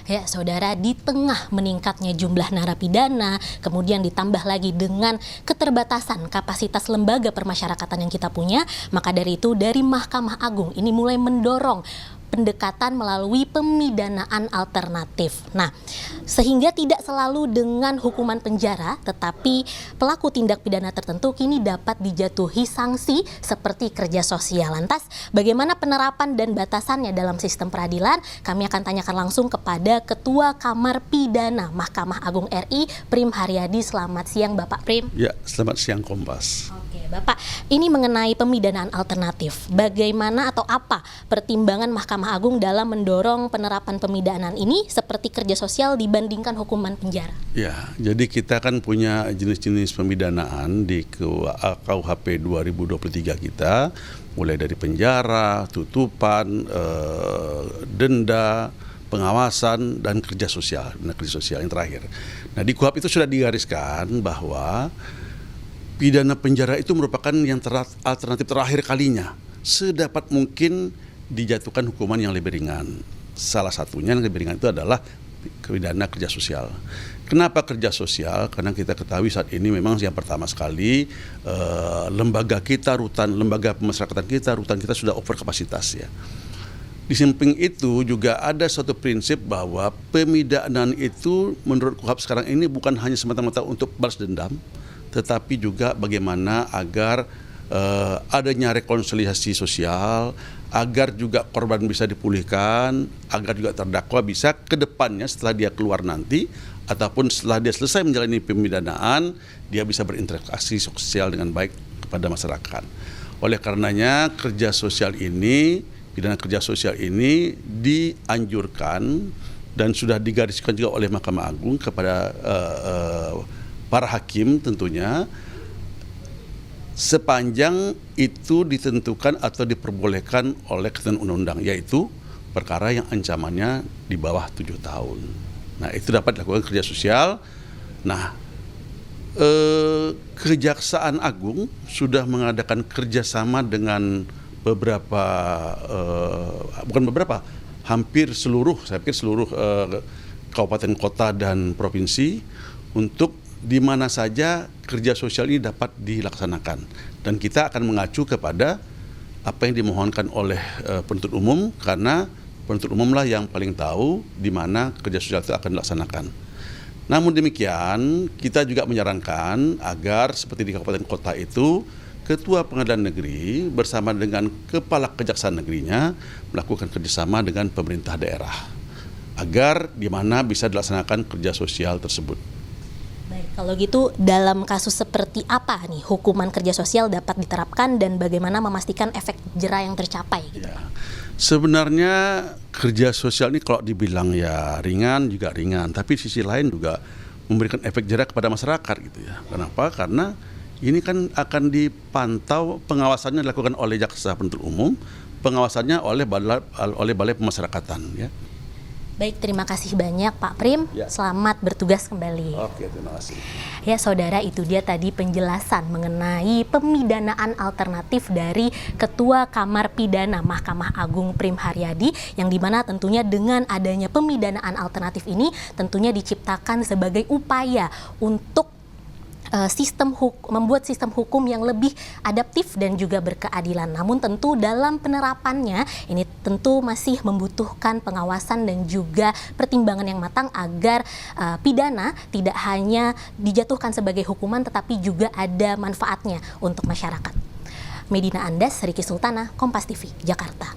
Ya, saudara, di tengah meningkatnya jumlah narapidana, kemudian ditambah lagi dengan keterbatasan kapasitas lembaga permasyarakatan yang kita punya, maka dari itu dari Mahkamah Agung ini mulai mendorong pendekatan melalui pemidanaan alternatif. Nah, sehingga tidak selalu dengan hukuman penjara, tetapi pelaku tindak pidana tertentu kini dapat dijatuhi sanksi seperti kerja sosial. Lantas, bagaimana penerapan dan batasannya dalam sistem peradilan? Kami akan tanyakan langsung kepada Ketua Kamar Pidana Mahkamah Agung RI, Prim Haryadi. Selamat siang, Bapak Prim. Ya, selamat siang Kompas. Oke, Bapak, ini mengenai pemidanaan alternatif. Bagaimana atau apa pertimbangan Mahkamah Agung dalam mendorong penerapan pemidanaan ini seperti kerja sosial dibandingkan hukuman penjara? Ya, jadi kita kan punya jenis-jenis pemidanaan di KUHP 2023 kita, mulai dari penjara, tutupan, denda, pengawasan, dan kerja sosial. Nah, kerja sosial yang terakhir. Nah, di KUHP itu sudah digariskan bahwa pidana penjara itu merupakan yang alternatif terakhir kalinya. Sedapat mungkin dijatuhkan hukuman yang lebih ringan. Salah satunya yang lebih ringan itu adalah pidana kerja sosial. Kenapa kerja sosial? Karena kita ketahui saat ini memang yang pertama sekali lembaga kita, lembaga pemasyarakatan kita, rutan kita sudah over kapasitas ya. Di samping itu juga ada suatu prinsip bahwa pemidanaan itu menurut KUHP sekarang ini bukan hanya semata-mata untuk balas dendam, tetapi juga bagaimana agar adanya rekonsiliasi sosial, agar juga korban bisa dipulihkan, agar juga terdakwa bisa ke depannya setelah dia keluar nanti, ataupun setelah dia selesai menjalani pemidanaan, dia bisa berinteraksi sosial dengan baik kepada masyarakat. Oleh karenanya kerja sosial ini, pidana kerja sosial ini dianjurkan dan sudah digariskan juga oleh Mahkamah Agung kepada para hakim tentunya, sepanjang itu ditentukan atau diperbolehkan oleh ketentuan undang-undang, yaitu perkara yang ancamannya di bawah 7 tahun. Nah, itu dapat dilakukan kerja sosial. Nah, Kejaksaan Agung sudah mengadakan kerjasama dengan hampir seluruh, saya pikir seluruh kabupaten kota dan provinsi untuk di mana saja kerja sosial ini dapat dilaksanakan, dan kita akan mengacu kepada apa yang dimohonkan oleh penuntut umum, karena penuntut umumlah yang paling tahu di mana kerja sosial itu akan dilaksanakan. Namun demikian, kita juga menyarankan agar seperti di kabupaten kota itu, Ketua Pengadilan Negeri bersama dengan Kepala Kejaksaan Negerinya melakukan kerjasama dengan pemerintah daerah agar di mana bisa dilaksanakan kerja sosial tersebut. Baik, kalau gitu dalam kasus seperti apa nih hukuman kerja sosial dapat diterapkan dan bagaimana memastikan efek jera yang tercapai? Gitu? Ya, sebenarnya kerja sosial ini kalau dibilang ya ringan juga ringan, tapi sisi lain juga memberikan efek jera kepada masyarakat gitu ya. Kenapa? Karena ini kan akan dipantau, pengawasannya dilakukan oleh jaksa penuntut umum, pengawasannya oleh balai pemasyarakatan ya. Baik, terima kasih banyak Pak Prim. Ya. Selamat bertugas kembali. Oke, terima kasih. Ya saudara, itu dia tadi penjelasan mengenai pemidanaan alternatif dari Ketua Kamar Pidana Mahkamah Agung Prim Haryadi, yang dimana tentunya dengan adanya pemidanaan alternatif ini tentunya diciptakan sebagai upaya untuk membuat sistem hukum yang lebih adaptif dan juga berkeadilan. Namun tentu dalam penerapannya ini tentu masih membutuhkan pengawasan dan juga pertimbangan yang matang agar pidana tidak hanya dijatuhkan sebagai hukuman tetapi juga ada manfaatnya untuk masyarakat. Medina Andas, Riki Sultana, Kompas TV, Jakarta.